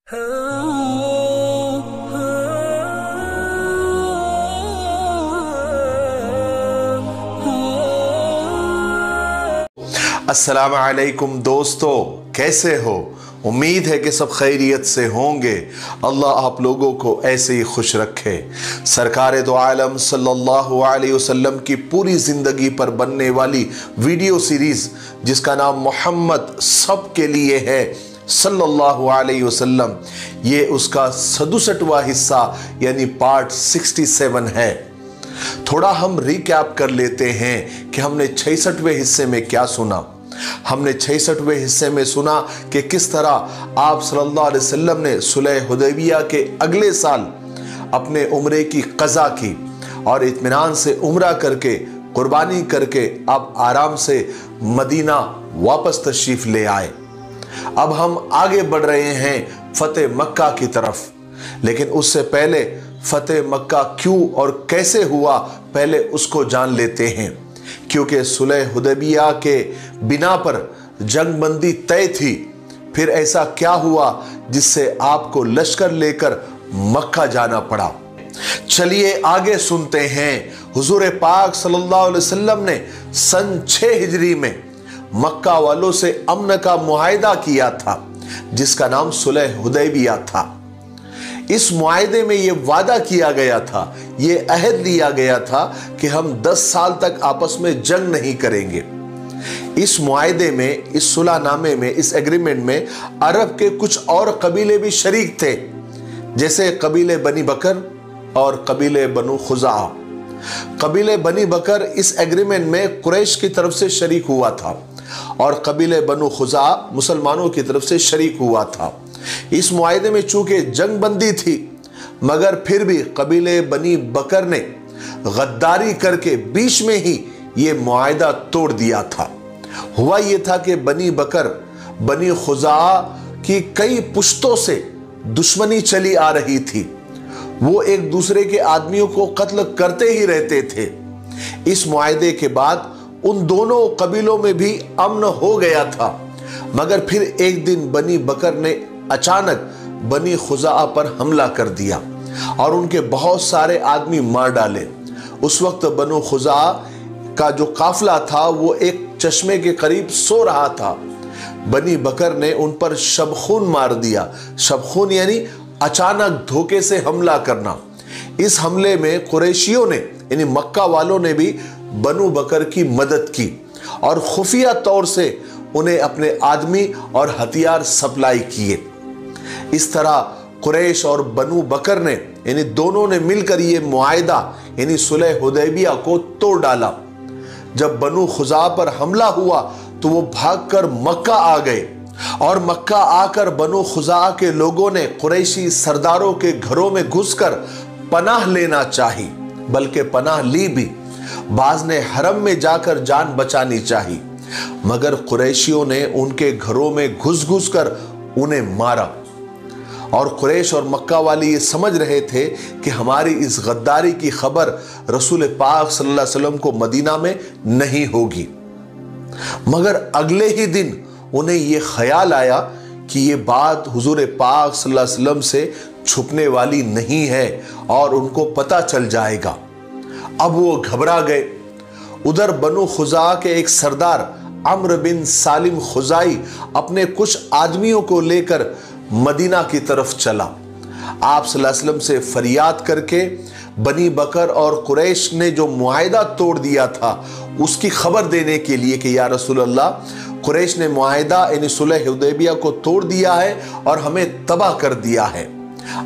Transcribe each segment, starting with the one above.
अस्सलामु अलैकुम दोस्तों, कैसे हो? उम्मीद है कि सब खैरियत से होंगे। अल्लाह आप लोगों को ऐसे ही खुश रखे। सरकार दो आलम सल्लल्लाहु अलैहि वसल्लम की पूरी ज़िंदगी पर बनने वाली वीडियो सीरीज़ जिसका नाम मोहम्मद सब के लिए है सल्लल्लाहु अलैहि वसल्लम, ये उसका 67वां हिस्सा यानी पार्ट 67 है। थोड़ा हम रिकैप कर लेते हैं कि हमने 66वें हिस्से में क्या सुना। हमने 66वें हिस्से में सुना कि किस तरह आप सल्लल्लाहु अलैहि वसल्लम ने सुलह हुदैबिया के अगले साल अपने उम्रे की क़ज़ा की और इत्मीनान से उम्रा करके कुर्बानी करके आप आराम से मदीना वापस तशरीफ़ ले आए। अब हम आगे बढ़ रहे हैं फ़तेह मक्का की तरफ, लेकिन उससे पहले फ़तेह मक्का क्यों और कैसे हुआ पहले उसको जान लेते हैं। क्योंकि सुलह हुदैबिया के बिना पर जंगबंदी तय थी, फिर ऐसा क्या हुआ जिससे आपको लश्कर लेकर मक्का जाना पड़ा। चलिए आगे सुनते हैं। हुजूर पाक सल्लल्लाहु अलैहि वसल्लम ने सन 6 हिजरी में मक्का वालों से अमन का मुआहिदा किया था जिसका नाम सुलह हुदैबिया था। इस मुआहिदे में यह वादा किया गया था, यह अहद लिया गया था कि हम 10 साल तक आपस में जंग नहीं करेंगे। इस मुआहिदे में, इस सुलहनामे में, इस एग्रीमेंट में अरब के कुछ और कबीले भी शरीक थे, जैसे कबीले बनी बकर और कबीले बनु खुज़ा। कबीले बनी बकर इस एग्रीमेंट में कुरैश की तरफ से शरीक हुआ था और कबीले बनु खुज़ा मुसलमानों की तरफ से शरीक हुआ था। इस मुआहिदे में चूंकि जंग बंदी थी, मगर फिर भी कबीले बनी बकर ने गद्दारी करके बीच में ही ये मुआहिदा तोड़ दिया था। हुआ ये था कि बनी बकर बनी खुज़ा की कई पुश्तों से दुश्मनी चली आ रही थी। वो एक दूसरे के आदमियों को कत्ल करते ही रहते थे। इस मुआहिदे के बाद उन दोनों कबीलों में भी अमन हो गया था, मगर फिर एक दिन बनी बकर ने अचानक बनी खुज़ा पर हमला कर दिया और उनके बहुत सारे आदमी मार डाले। उस वक्त बनु खुज़ा का जो काफिला था वो एक चश्मे के करीब सो रहा था। बनी बकर ने उन पर शबखून मार दिया। शबखून यानी अचानक धोखे से हमला करना। इस हमले में कुरैशियों ने यानी मक्का वालों ने भी बनु बकर की मदद की और खुफिया तौर से उन्हें अपने आदमी और हथियार सप्लाई किए। इस तरह कुरैश और बनु बकर ने यानी दोनों ने मिलकर ये मुआहिदा यानी सुलह हुदैबिया को तोड़ डाला। जब बनु खुज़ा पर हमला हुआ तो वो भागकर मक्का आ गए और मक्का आकर बनु खुज़ा के लोगों ने कुरैशी सरदारों के घरों में घुसकर पनाह लेना चाही, बल्कि पनाह ली भी। बाज ने हरम में जाकर जान बचानी चाही, मगर कुरैशियों ने उनके घरों में घुस घुस कर उन्हें मारा। और कुरैश और मक्का वाले ये समझ रहे थे कि हमारी इस गद्दारी की खबर रसूल पाक सल्लल्लाहु अलैहि वसल्लम को मदीना में नहीं होगी। मगर अगले ही दिन उन्हें ये ख्याल आया कि ये बात हुजूर पाक सल्लल्लाहु अलैहि वसल्लम से छुपने वाली नहीं है और उनको पता चल जाएगा। अब वो घबरा गए। उधर बनु खुज़ा के एक सरदार अम्र बिन सालिम खुज़ाई अपने कुछ आदमियों को लेकर मदीना की तरफ चला। आप सल्लल्लाहु अलैहि वसल्लम से फरियाद करके बनी बकर और कुरैश ने जो मुआहिदा तोड़ दिया था उसकी खबर देने के लिए कि या रसूल अल्लाह, कुरैश ने मुआहिदा यानी सुलह हुदैबिया को तोड़ दिया है और हमें तबाह कर दिया है।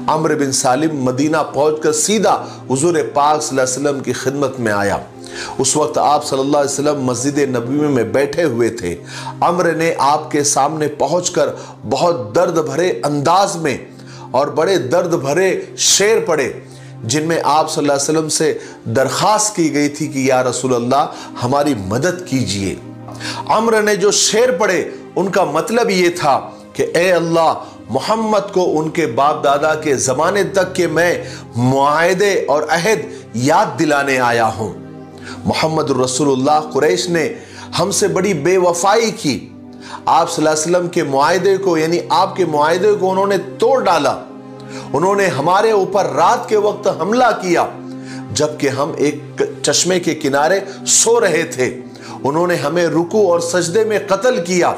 अम्र बिन सालिम मदीना पहुंचकर सीधा हुजूर पाक सल्लल्लाहु अलैहि वसल्लम की खिदमत में आया। उस वक्त आप सल्लल्लाहु अलैहि वसल्लम मस्जिद नबवी में बैठे हुए थे। अम्र ने आपके सामने पहुंचकर बहुत दर्द भरे अंदाज में और बड़े दर्द भरे शेर पढ़े, जिनमें आप सल्लल्लाहु अलैहि वसल्लम से दरख्वास्त की गई थी कि या रसूल अल्लाह, हमारी मदद कीजिए। अम्र ने जो शेर पढ़े उनका मतलब ये था कि ए अल्लाह, मोहम्मद को उनके बाप दादा के ज़माने तक के मैं मुआहिदे और अहद याद दिलाने आया हूँ। मोहम्मद रसूलुल्लाह, कुरैश ने हमसे बड़ी बेवफाई की, आप सल्लल्लाहु अलैहि वसल्लम के मुआहदे को, यानी आपके मुआहदे को उन्होंने तोड़ डाला। उन्होंने हमारे ऊपर रात के वक्त हमला किया जबकि हम एक चश्मे के किनारे सो रहे थे। उन्होंने हमें रुकू और सजदे में कत्ल किया।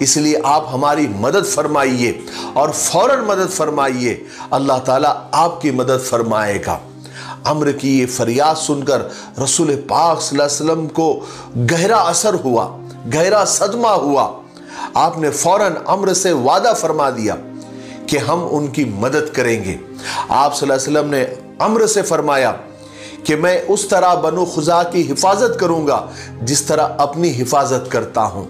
इसलिए आप हमारी मदद फरमाइए और फौरन मदद फरमाइए, अल्लाह ताला आपकी मदद फरमाएगा। अम्र की ये फरियाद सुनकर रसूल पाक सल्लल्लाहु अलैहि वसल्लम को गहरा असर हुआ, गहरा सदमा हुआ। आपने फौरन अम्र से वादा फरमा दिया कि हम उनकी मदद करेंगे। आप सल्लल्लाहु अलैहि वसल्लम ने अम्र से फरमाया कि मैं उस तरह बनु खुजा की हिफाजत करूंगा जिस तरह अपनी हिफाजत करता हूं।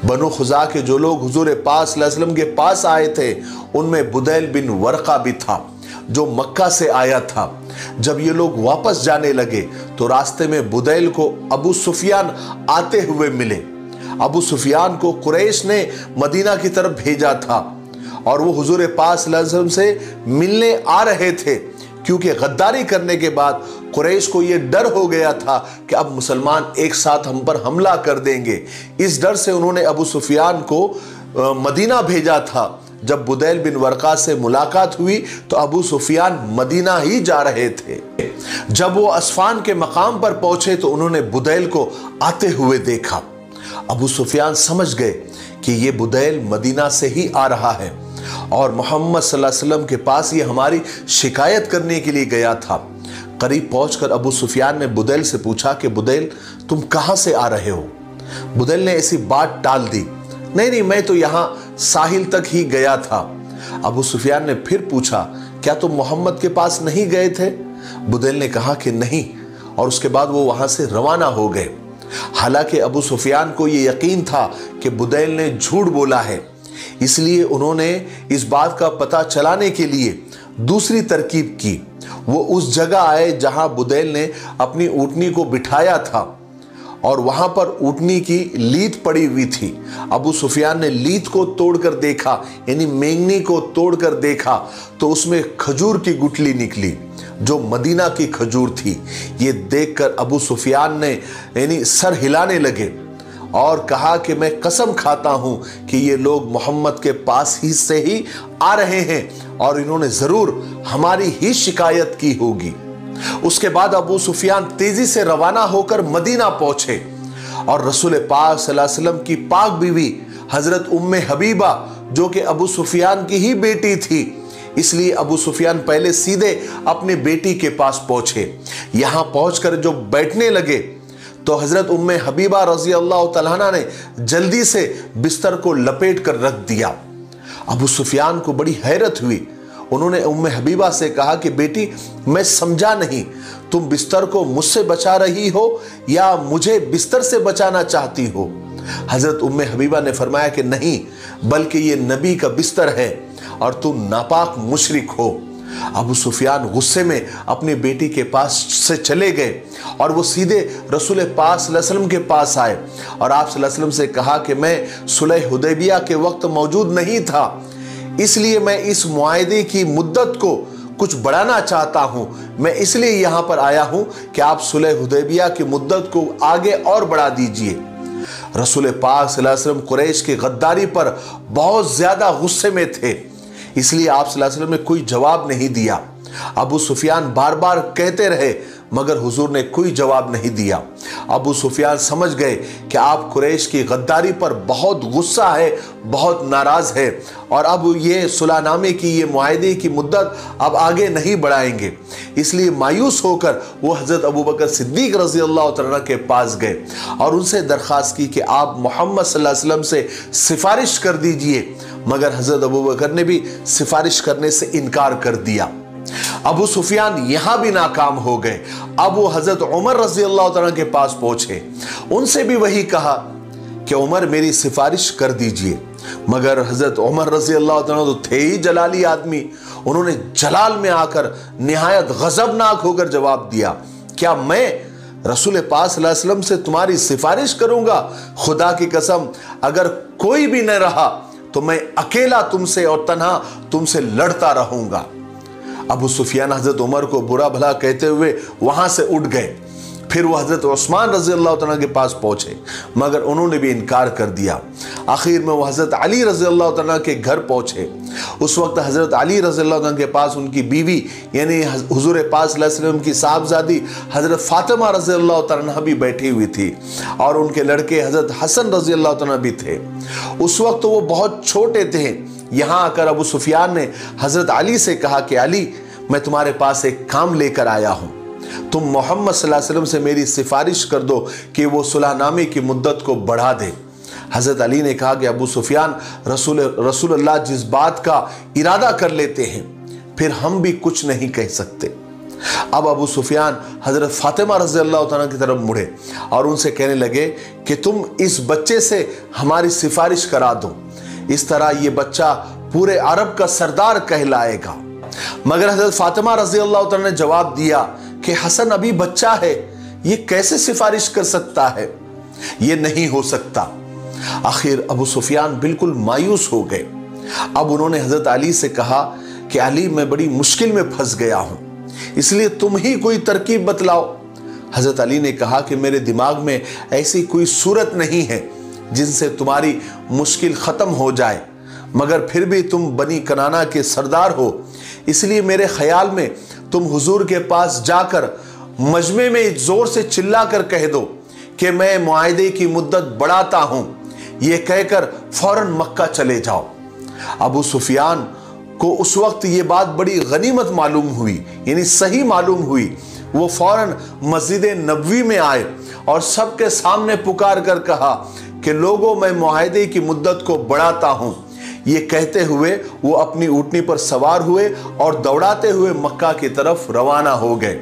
बनु खुजा के जो लोग हुजूर पाक सल्लल्लाहु अलैहि वसल्लम के पास आए थे उनमें बुदैल बिन वर्का भी था जो मक्का से आया था। जब ये लोग वापस जाने लगे तो रास्ते में बुदैल को अबू सुफियान आते हुए मिले। अबू सुफियान को कुरैश ने मदीना की तरफ भेजा था और वो हुजूर पाक सल्लल्लाहु अलैहि वसल्लम से मिलने आ रहे थे, क्योंकि गद्दारी करने के बाद कुरैश को यह डर हो गया था कि अब मुसलमान एक साथ हम पर हमला कर देंगे। इस डर से उन्होंने अबू सुफियान को मदीना भेजा था। जब बुदैल बिन वर्का से मुलाकात हुई तो अबू सुफियान मदीना ही जा रहे थे। जब वो अस्फान के मकाम पर पहुंचे तो उन्होंने बुदैल को आते हुए देखा। अबू सुफियान समझ गए कि ये बुदैल मदीना से ही आ रहा है और मोहम्मद सल्लल्लाहु अलैहि वसल्लम के पास ये हमारी शिकायत करने के लिए गया था। करीब पहुंचकर अबू सुफियान ने बुदैल से पूछा कि बुदैल तुम कहां से आ रहे हो? बुदैल ने ऐसी बात टाल दी, नहीं मैं तो यहां साहिल तक ही गया था। अबू सुफियान ने फिर पूछा, क्या तुम मोहम्मद के पास नहीं गए थे? बुदैल ने कहा कि नहीं, और उसके बाद वो वहां से रवाना हो गए। हालांकि अबू सुफियान को यह यकीन था कि बुदैल ने झूठ बोला है, इसलिए उन्होंने इस बात का पता चलाने के लिए दूसरी तरकीब की। वो उस जगह आए जहां बुदैल ने अपनी ऊँटनी को बिठाया था और वहां पर ऊँटनी की लीद पड़ी हुई थी। अबू सुफियान ने लीद को तोड़कर देखा, यानी मेंगनी को तोड़कर देखा, तो उसमें खजूर की गुठली निकली जो मदीना की खजूर थी। ये देखकर अबू सुफियान ने यानी सर हिलाने लगे और कहा कि मैं कसम खाता हूं कि ये लोग मोहम्मद के पास ही से ही आ रहे हैं और इन्होंने जरूर हमारी ही शिकायत की होगी। उसके बाद अबू सुफियान तेजी से रवाना होकर मदीना पहुंचे और रसूल पाक सल्लल्लाहु अलैहि वसल्लम की पाक बीवी हजरत उम्मे हबीबा जो कि अबू सुफियान की ही बेटी थी, इसलिए अबू सुफियान पहले सीधे अपने बेटी के पास पहुंचे। यहां पहुंचकर जो बैठने लगे तो हजरत उम्मे हबीबा रजी अल्लाह तआला ने जल्दी से बिस्तर को लपेट कर रख दिया। अबू सुफियान को बड़ी हैरत हुई। उन्होंने उम्मे हबीबा से कहा कि बेटी मैं समझा नहीं, तुम बिस्तर को मुझसे बचा रही हो या मुझे बिस्तर से बचाना चाहती हो? हजरत उम्मे हबीबा ने फरमाया कि नहीं, बल्कि ये नबी का बिस्तर है और तुम नापाक मुशरिक हो। अबू सुफियान गुस्से में अपनी बेटी के पास से चले गए और वो सीधे रसूल पाक सल्लल्लाहु अलैहि वसल्लम के पास आए और आप सल्लल्लाहु अलैहि वसल्लम से कहा कि मैं सुलह हुदैबिया के वक्त मौजूद नहीं था, इसलिए मैं इस मुआहदे की मुद्दत को कुछ बढ़ाना चाहता हूं। मैं इसलिए यहां पर आया हूं कि आप सुलह हुदैबिया की मुद्दत को आगे और बढ़ा दीजिए। रसूल पाक सल्लल्लाहु अलैहि वसल्लम कुरैश की गद्दारी पर बहुत ज्यादा गुस्से में थे, इसलिए आप सल्लल्लाहु अलैहि वसल्लम ने कोई जवाब नहीं दिया। अबू सुफियान बार बार कहते रहे मगर हुजूर ने कोई जवाब नहीं दिया। अबू सुफियान समझ गए कि आप कुरैश की गद्दारी पर बहुत गुस्सा है, बहुत नाराज है और अब ये सुलहनामे की ये मुआहदे की मुद्दत अब आगे नहीं बढ़ाएंगे। इसलिए मायूस होकर वो हजरत अबू बकर सिद्दीक रजी अल्लाह तआला के पास गए और उनसे दरख्वास्त की कि आप मोहम्मद सल्लल्लाहु अलैहि वसल्लम से सिफारिश कर दीजिए, मगर हजरत अबू बकर ने भी सिफारिश करने से इनकार कर दिया। अबू सुफियान यहां भी नाकाम हो गए। अब वो हजरत उमर रजी अल्लाह तआला के पास पहुंचे, उनसे भी वही कहा कि उमर मेरी सिफारिश कर दीजिए, मगर हजरत उमर रजी अल्लाह तआला तो थे ही जलाली आदमी। उन्होंने जलाल में आकर निहायत गजबनाक होकर जवाब दिया, क्या मैं रसूल पाक सल्लल्लाहु अलैहि वसल्लम से तुम्हारी सिफारिश करूंगा? खुदा की कसम अगर कोई भी न रहा तो मैं अकेला तुमसे और तन्हा तुमसे लड़ता रहूंगा। अबू सुफियान हजरत उमर को बुरा भला कहते हुए वहां से उठ गए। फिर वो हज़रत उस्मान रज़ी अल्लाह तआला के पास पहुँचे, मगर उन्होंने भी इनकार कर दिया। आखिर में वो हज़रत अली रज़ी अल्लाह तआला के घर पहुँचे। उस वक्त हज़रत अली रज़ी अल्लाह तआला के पास उनकी बीवी यानी हुज़ूर पाक सल्लल्लाहु अलैहि वसल्लम की साहबजादी हज़रत फ़ातिमा रज़ी अल्लाह तआला भी बैठी हुई थी और उनके लड़के हज़रत हसन रज़ी अल्लाह तआला भी थे। उस वक्त वो बहुत छोटे थे। यहाँ आकर अबू सुफियान ने हज़रत अली से कहा कि अली, मैं तुम्हारे पास एक काम लेकर आया हूँ, तुम मोहम्मद सल्लल्लाहु अलैहि वसल्लम से मेरी सिफारिश कर दो कि वो सुलहनामे की मुद्दत को बढ़ा दे। हज़रत अली ने कहा कि अबू सुफियान, रसूलुल्लाह जिस बात का इरादा कर लेते हैं फिर हम भी कुछ नहीं कह सकते। अब अबू सुफियान हज़रत फ़ातिमा रज़ी अल्लाह तआला की तरफ मुड़े और उनसे कहने लगे कि तुम इस बच्चे से हमारी सिफारिश करा दो, इस तरह ये बच्चा पूरे अरब का सरदार कहलाएगा। मगर हज़रत फ़ातिमा रज़ी अल्लाह तआला ने जवाब दिया कि हसन अभी बच्चा है, ये कैसे सिफारिश कर सकता है, ये नहीं हो सकता। आखिर अबू सुफियान बिल्कुल मायूस हो गए। अब उन्होंने हज़रत अली से कहा कि अली, मैं बड़ी मुश्किल में फंस गया हूं, इसलिए तुम ही कोई तरकीब बतलाओ। हज़रत अली ने कहा कि मेरे दिमाग में ऐसी कोई सूरत नहीं है जिनसे तुम्हारी मुश्किल ख़त्म हो जाए, मगर फिर भी तुम बनी कनाना के सरदार हो, इसलिए मेरे ख्याल में तुम हुजूर के पास जाकर मजमे में जोर से चिल्ला कर कह दो कि मैं मुआहदे की मुद्दत बढ़ाता हूं, ये कहकर फौरन मक्का चले जाओ। अबू सुफियान को उस वक्त ये बात बड़ी गनीमत मालूम हुई, यानी सही मालूम हुई। वो फौरन मस्जिद नबवी में आए और सबके सामने पुकार कर कहा कि लोगों, मैं मुआहदे की मुद्दत को बढ़ाता हूं। ये कहते हुए वो अपनी ऊँटनी पर सवार हुए और दौड़ाते हुए मक्का की तरफ रवाना हो गए।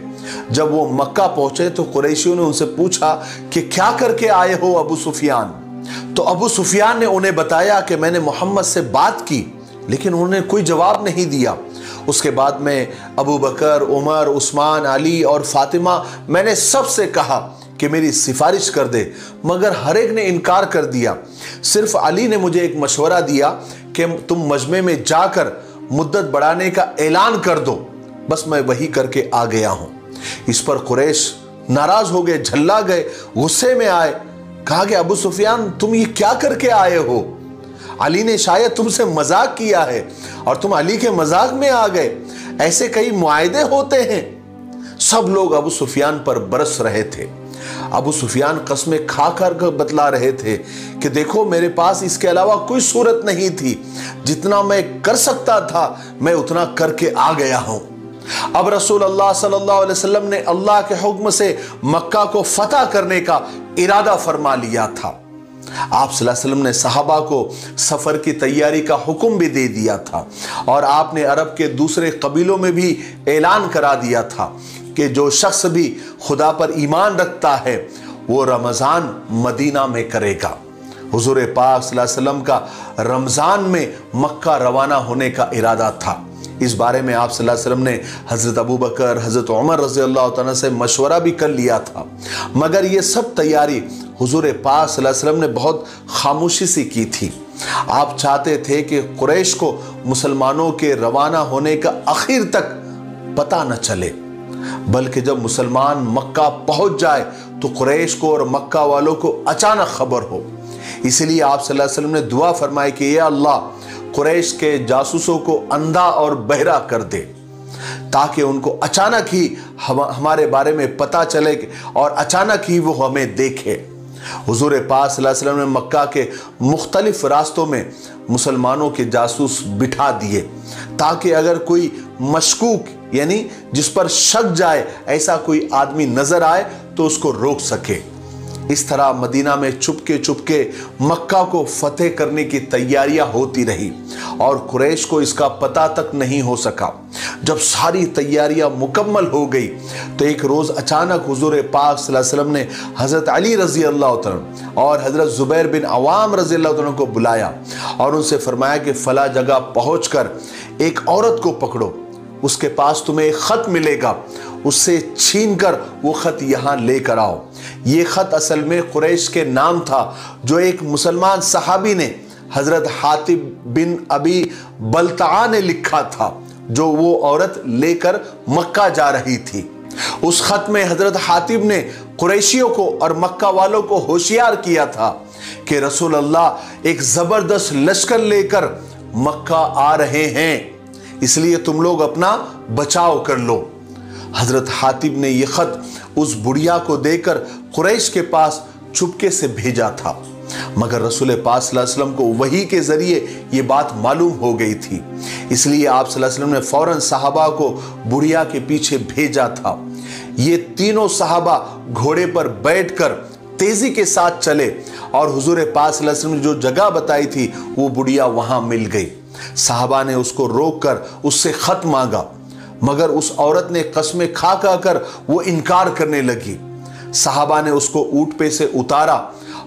जब वो मक्का पहुंचे तो कुरैशियों ने उनसे पूछा कि क्या करके आए हो अबू सुफियान? तो अबू सुफियान ने उन्हें बताया कि मैंने मोहम्मद से बात की, लेकिन उन्होंने कोई जवाब नहीं दिया। उसके बाद में अबू बकर, उमर, उस्मान, अली और फातिमा, मैंने सबसे कहा कि मेरी सिफारिश कर दे, मगर हर एक ने इनकार कर दिया। सिर्फ अली ने मुझे एक मशवरा दिया कि तुम मजमे में जाकर मुद्दत बढ़ाने का ऐलान कर दो, बस मैं वही करके आ गया हूं। इस पर कुरैश नाराज हो गए, झल्ला गए, गुस्से में आए। कहा कि अबू सुफियान, तुम ये क्या करके आए हो? अली ने शायद तुमसे मजाक किया है और तुम अली के मजाक में आ गए। ऐसे कई मुआहदे होते हैं। सब लोग अबू सुफियान पर बरस रहे थे। अबू सुफियान कसमें खा कर बतला रहे थे कि देखो, मेरे पास इसके अलावा कोई सूरत नहीं थी, जितना मैं कर सकता था मैं उतना करके आ गया हूं। अब रसूल अल्लाह सल्लल्लाहु अलैहि वसल्लम ने अल्लाह के हुक्म से मक्का को फतह करने का इरादा फरमा लिया था। आप सल्लल्लाहु अलैहि वसल्लम ने सहाबा को सफर की तैयारी का हुक्म भी दे दिया था और आपने अरब के दूसरे कबीलों में भी ऐलान करा दिया था कि जो शख्स भी खुदा पर ईमान रखता है वो रमज़ान मदीना में करेगा। हुजूर पाक सल्लल्लाहु अलैहि वसल्लम का रमज़ान में मक्का रवाना होने का इरादा था। इस बारे में आप सल्लल्लाहु अलैहि वसल्लम ने हज़रत अबू बकर, हज़रत उमर रज़ी अल्लाह तआला से मशवरा भी कर लिया था, मगर ये सब तैयारी हुजूर पाक सल्लल्लाहु अलैहि वसल्लम ने बहुत खामोशी से की थी। आप चाहते थे कि कुरैश को मुसलमानों के रवाना होने का आखिर तक पता न चले, बल्कि जब मुसलमान मक्का पहुंच जाए तो कुरैश को और मक्का वालों को अचानक खबर हो। इसलिए आप सल्लल्लाहु अलैहि वसल्लम ने दुआ फरमाई कि या अल्लाह, कुरैश के जासूसों को अंधा और बहरा कर दे, ताकि उनको अचानक ही हमारे बारे में पता चले और अचानक ही वो हमें देखे। हुजूर पाक सल्लल्लाहु अलैहि वसल्लम ने मक्का के मुख्तलिफ रास्तों में मुसलमानों के जासूस बिठा दिए, ताकि अगर कोई मशकूक यानी जिस पर शक जाए ऐसा कोई आदमी नजर आए तो उसको रोक सके। इस तरह मदीना में चुपके चुपके मक्का को फतेह करने की तैयारियां होती रही और कुरैश को इसका पता तक नहीं हो सका। जब सारी तैयारियां मुकम्मल हो गई तो एक रोज अचानक हुजूर पाक सल्लल्लाहु अलैहि वसल्लम ने हजरत अली रजी अल्लाह तआला और हजरत जुबैर बिन अवाम रजी अल्लाह तआला को बुलाया और उनसे फरमाया कि फला जगह पहुंचकर एक औरत को पकड़ो, उसके पास तुम्हें एक खत मिलेगा, उससे छीनकर वो खत यहाँ लेकर आओ। ये खत असल में कुरैश के नाम था जो एक मुसलमान सहाबी ने हजरत हातिब बिन अबी बलता ने लिखा था, जो वो औरत लेकर मक्का जा रही थी। उस खत में हजरत हातिब ने कुरैशियों को और मक्का वालों को होशियार किया था कि रसूल अल्लाह एक जबरदस्त लश्कर लेकर मक्का आ रहे हैं, इसलिए तुम लोग अपना बचाव कर लो। हजरत हातिब ने यह खत उस बुढ़िया को देकर कुरैश के पास चुपके से भेजा था, मगर रसूल पाक सल्लल्लाहु अलैहि वसल्लम को वही के जरिए ये बात मालूम हो गई थी, इसलिए आप सल्लल्लाहु अलैहि वसल्लम ने फौरन सहाबा को बुढ़िया के पीछे भेजा था। ये तीनों सहाबा घोड़े पर बैठकर तेजी के साथ चले और हुजूर पाक सल्लल्लाहु अलैहि वसल्लम ने जो जगह बताई थी वो बुढ़िया वहां मिल गई। सहाबा ने उसको रोककर उससे खत मांगा, मगर उस औरत ने कस्में खा कर वो इनकार करने लगी। सहाबा ने उसको ऊंट पे से उतारा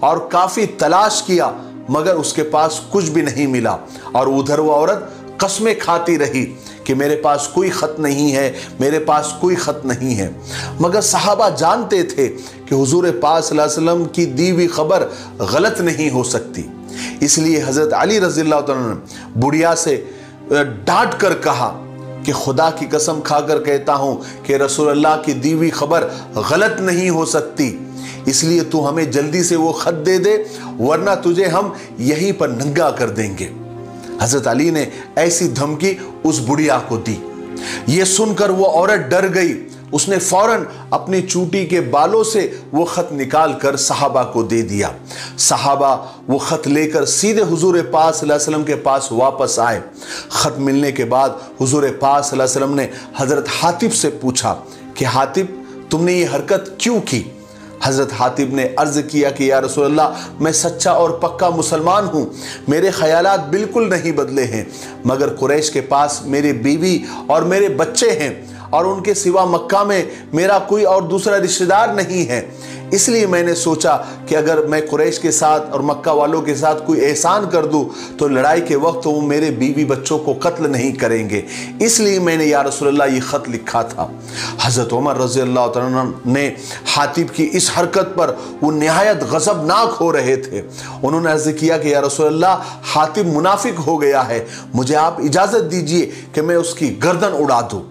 और काफी तलाश किया, मगर उसके पास कुछ भी नहीं मिला और उधर वो औरत कस्में खाती रही कि मेरे पास कोई खत नहीं है, मेरे पास कोई खत नहीं है। मगर सहाबा जानते थे कि हुजूर पाक सल्लल्लाहु अलैहि वसल्लम की दी हुई खबर गलत नहीं हो सकती, इसलिए हजरत अली रज़ियल्लाहु तआला ने बुढ़िया से डांट कर कहा कि खुदा की कसम खाकर कहता हूं कि रसूल अल्लाह की दी हुई खबर गलत नहीं हो सकती, इसलिए तू हमें जल्दी से वो खत दे दे, वरना तुझे हम यहीं पर नंगा कर देंगे। हजरत अली ने ऐसी धमकी उस बुढ़िया को दी। ये सुनकर वो औरत डर गई। उसने फौरन अपनी चूटी के बालों से वो खत निकाल कर सहाबा को दे दिया। सहाबा वो खत लेकर सीधे हुजूर पाक सल्लल्लाहु अलैहि वसल्लम के पास वापस आए। खत मिलने के बाद हुजूर पाक सल्लल्लाहु अलैहि वसल्लम ने हजरत हातिब से पूछा कि हातिब, तुमने ये हरकत क्यों की? हजरत हातिब ने अर्ज किया कि या रसूल अल्लाह, मैं सच्चा और पक्का मुसलमान हूँ, मेरे ख्यालात बिल्कुल नहीं बदले हैं, मगर कुरैश के पास मेरी बीवी और मेरे बच्चे हैं और उनके सिवा मक्का में मेरा कोई और दूसरा रिश्तेदार नहीं है, इसलिए मैंने सोचा कि अगर मैं कुरैश के साथ और मक्का वालों के साथ कोई एहसान कर दूं तो लड़ाई के वक्त वो मेरे बीवी बच्चों को कत्ल नहीं करेंगे, इसलिए मैंने या रसूलल्लाह ये ख़त लिखा था। हज़रत उमर रज़ियल्लाहु तआला ने हातिब की इस हरकत पर वो निहायत गज़बनाक हो रहे थे। उन्होंने अर्ज़ किया कि या रसूलल्लाह, हातिब मुनाफिक हो गया है, मुझे आप इजाज़त दीजिए कि मैं उसकी गर्दन उड़ा दूँ।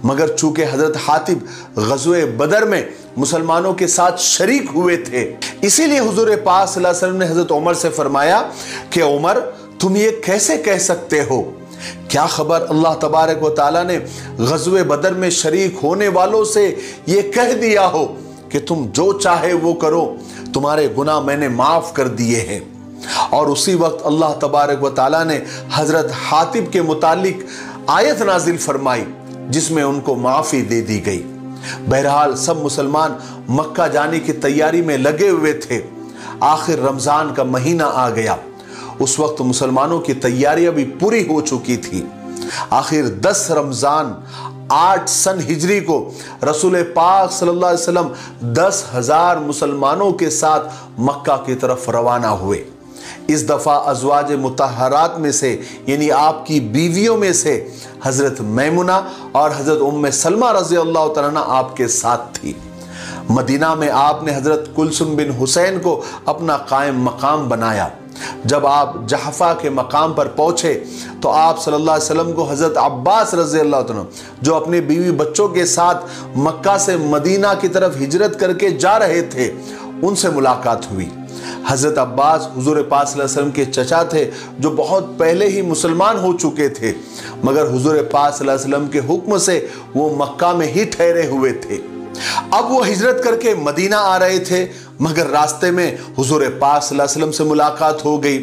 मगर चूंकि हजरत हातिब गज़वे बदर में मुसलमानों के साथ शरीक हुए थे, इसीलिए हुजूर पाक सल्लल्लाहु अलैहि वसल्लम ने हजरत उमर से फरमाया कि उमर, तुम ये कैसे कह सकते हो? क्या खबर अल्लाह तबारक व तआला ने गज़वे बदर में शरीक होने वालों से ये कह दिया हो कि तुम जो चाहे वो करो, तुम्हारे गुनाह मैंने माफ कर दिए हैं। और उसी वक्त अल्लाह तबारक व तआला ने हजरत हातिब के मुतालिक आयत नाजिल फरमाई जिसमें उनको माफ़ी दे दी गई। बहरहाल सब मुसलमान मक्का जाने की तैयारी में लगे हुए थे। आखिर रमज़ान का महीना आ गया। उस वक्त मुसलमानों की तैयारियां भी पूरी हो चुकी थी। आखिर 10 रमज़ान 8 सन हिजरी को रसूल पाक सल्लल्लाहु अलैहि वसल्लम 10,000 मुसलमानों के साथ मक्का की तरफ रवाना हुए। इस दफ़ा अज़वाज मुतहरात में से यानी आपकी बीवियों में से हज़रत मैमुना और हज़रत उम्मे सलमा रज़ियल्लाहु तआला आपके साथ थी। मदीना में आपने हज़रत कुलसुम बिन हुसैन को अपना कायम मकाम बनाया। जब आप जहफा के मकाम पर पहुँचे तो आप सल्लल्लाहु अलैहि वसल्लम को हज़रत अब्बास रज़ियल्लाहु तआला जो अपने बीवी बच्चों के साथ मक्का से मदीना की तरफ हिजरत करके जा रहे थे, उनसे मुलाकात हुई। हज़रत अब्बास हुजूर पाक सल्लल्लाहु अलैहि वसल्लम के चचा थे जो बहुत पहले ही मुसलमान हो चुके थे, मगर हुजूर पाक सल्लल्लाहु अलैहि वसल्लम के हुक्म से वो मक्का में ही ठहरे हुए थे। अब वो हिजरत करके मदीना आ रहे थे, मगर रास्ते में हुजूर पाक सल्लल्लाहु अलैहि वसल्लम से मुलाकात हो गई।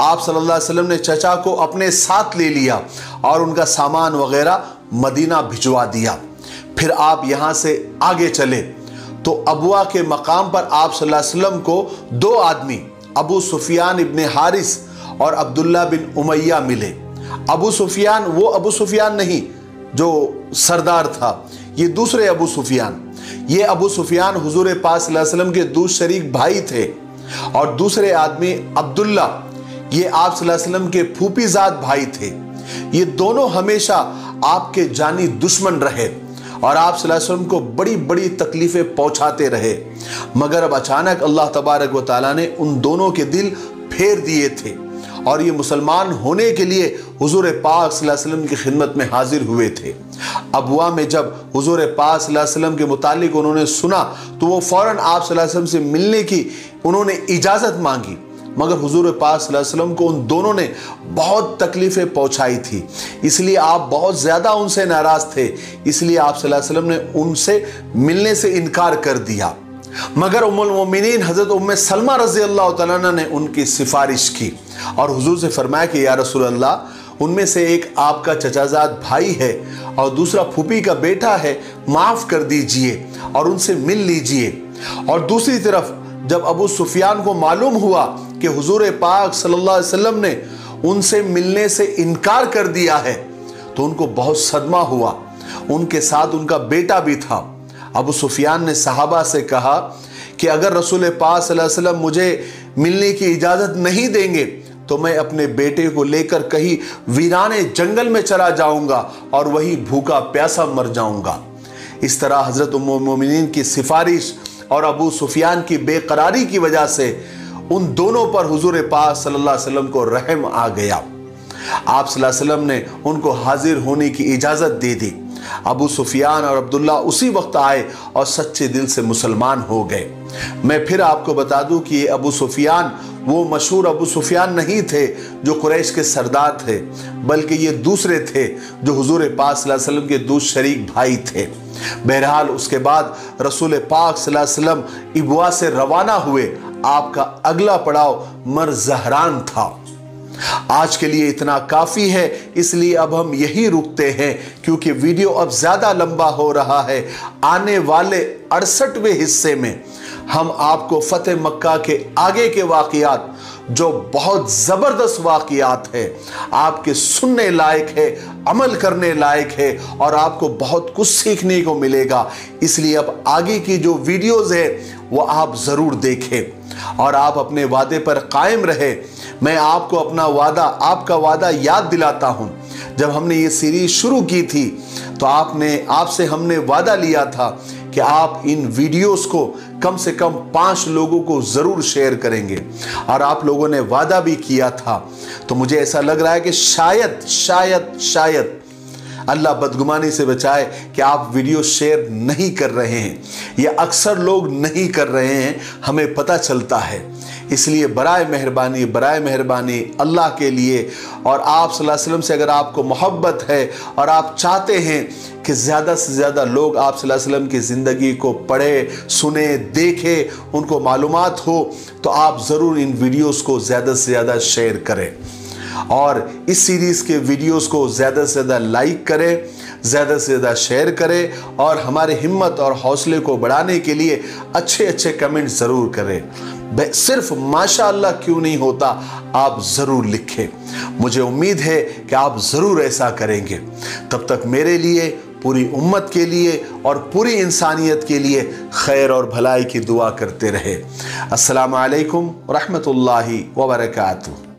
आप सल्लल्लाहु अलैहि वसल्लम ने चचा को अपने साथ ले लिया और उनका सामान वगैरह मदीना भिजवा दिया। फिर आप यहाँ से आगे चले तो अबुआ के मकाम पर आप सल्लल्लाहु अलैहि वसल्लम को 2 आदमी अबू सुफियान इब्ने हारिस और अब्दुल्ला बिन उमैया मिले। अबू सुफियान वो अबू सुफियान नहीं जो सरदार था, ये दूसरे अबू सुफियान। ये अबू सुफियान हुजूर पाक सल्लल्लाहु अलैहि वसल्लम के दूर शरीक भाई थे। और दूसरे आदमी अब्दुल्ला, ये आप सल्लल्लाहु अलैहि वसल्लम के फूफीजाद भाई थे। ये दोनों हमेशा आपके जानी दुश्मन रहे और आप सल्लल्लाहु अलैहि वसल्लम को बड़ी बड़ी तकलीफें पहुंचाते रहे। मगर अब अचानक अल्लाह तबारक व तआला ने उन दोनों के दिल फेर दिए थे और ये मुसलमान होने के लिए हुजूर पाक सल्लल्लाहु अलैहि वसल्लम की खिदमत में हाजिर हुए थे। अबवा में जब हुजूर पाक सल्लल्लाहु अलैहि वसल्लम के मुतालिक उन्होंने सुना तो वो फ़ौरन आप सल्लल्लाहु अलैहि वसल्लम से मिलने की उन्होंने इजाज़त मांगी, मगर हुजूर पाक सल्लल्लाहु अलैहि वसल्लम को उन दोनों ने बहुत तकलीफ़ें पहुंचाई थी, इसलिए आप बहुत ज़्यादा उनसे नाराज़ थे, इसलिए आप सल्लल्लाहु अलैहि वसल्लम ने उनसे मिलने से इनकार कर दिया। मगर उम्मुल मोमिनीन हज़रत उम्मे सलमा रज़ी अल्लाह तआला अन्हा ने उनकी सिफारिश की और हुजूर से फरमाया कि या रसूल अल्लाह, उनमें से एक आपका चचाजाद भाई है और दूसरा फूफी का बेटा है, माफ़ कर दीजिए और उनसे मिल लीजिए। और दूसरी तरफ जब अबू सुफियान को मालूम हुआ कि हुजूर पाक सल्लल्लाहु अलैहि वसल्लम ने उनसे मिलने से इनकार कर दिया है तो उनको बहुत सदमा हुआ। उनके साथ उनका बेटा भी था। अबू सुफियान ने सहाबा से कहा कि अगर रसूल पाक सल्लल्लाहु अलैहि वसल्लम मुझे मिलने की इजाज़त नहीं देंगे तो मैं अपने बेटे को लेकर कहीं वीराने जंगल में चला जाऊंगा और वही भूखा प्यासा मर जाऊंगा। इस तरह हज़रत उम्मुल मोमिनीन की सिफारिश और अबू सुफियान की बेकरारी की वजह से उन दोनों पर हुजूर पाक सल्लल्लाहु अलैहि वसल्लम को रहम आ गया। आप सल्लल्लाहु अलैहि वसल्लम ने उनको हाजिर होने की इजाज़त दे दी। अबू सुफियान और अब्दुल्ला उसी वक्त आए और सच्चे दिल से मुसलमान हो गए। मैं फिर आपको बता दूं कि ये अबू सुफियान वो मशहूर अबू सुफियान नहीं थे जो कुरैश के सरदार थे, बल्कि ये दूसरे थे जो हुजूर पाक सल्लल्लाहु अलैहि वसल्लम के दूसरे शरीक भाई थे। बहरहाल उसके बाद रसूल पाक सल्लल्लाहु अलैहि वसल्लम इबवा से रवाना हुए। आपका अगला पड़ाव मर ज़हरान था। आज के लिए इतना काफ़ी है, इसलिए अब हम यही रुकते हैं क्योंकि वीडियो अब ज़्यादा लंबा हो रहा है। आने वाले 68वें हिस्से में हम आपको फतेह मक्का के आगे के वाक़ियात, जो बहुत ज़बरदस्त वाक़ियात है, आपके सुनने लायक है, अमल करने लायक है और आपको बहुत कुछ सीखने को मिलेगा। इसलिए अब आगे की जो वीडियोज़ है वो आप ज़रूर देखें और आप अपने वादे पर कायम रहे। मैं आपको अपना वादा, आपका वादा याद दिलाता हूँ। जब हमने ये सीरीज शुरू की थी तो आपसे हमने वादा लिया था कि आप इन वीडियोस को कम से कम 5 लोगों को ज़रूर शेयर करेंगे और आप लोगों ने वादा भी किया था। तो मुझे ऐसा लग रहा है कि शायद अल्लाह बदगुमानी से बचाए कि आप वीडियो शेयर नहीं कर रहे हैं या अक्सर लोग नहीं कर रहे हैं, हमें पता चलता है। इसलिए बराए मेहरबानी अल्लाह के लिए और आप सल्लल्लाहु अलैहि वसल्लम से अगर आपको मोहब्बत है और आप चाहते हैं कि ज़्यादा से ज़्यादा लोग आप सल्लल्लाहु अलैहि वसल्लम की ज़िंदगी को पढ़े, सुने, देखें, उनको मालूमात हो, तो आप ज़रूर इन वीडियोस को ज़्यादा से ज़्यादा शेयर करें और इस सीरीज़ के वीडियोस को ज़्यादा से ज़्यादा लाइक करें, ज़्यादा से ज़्यादा शेयर करें और हमारे हिम्मत और हौसले को बढ़ाने के लिए अच्छे अच्छे कमेंट ज़रूर करें। सिर्फ माशाअल्लाह क्यों नहीं होता, आप ज़रूर लिखें। मुझे उम्मीद है कि आप ज़रूर ऐसा करेंगे। तब तक मेरे लिए, पूरी उम्मत के लिए और पूरी इंसानियत के लिए खैर और भलाई की दुआ करते रहे। अस्सलामु अलैकुम व रहमतुल्लाहि व बरकातुहू।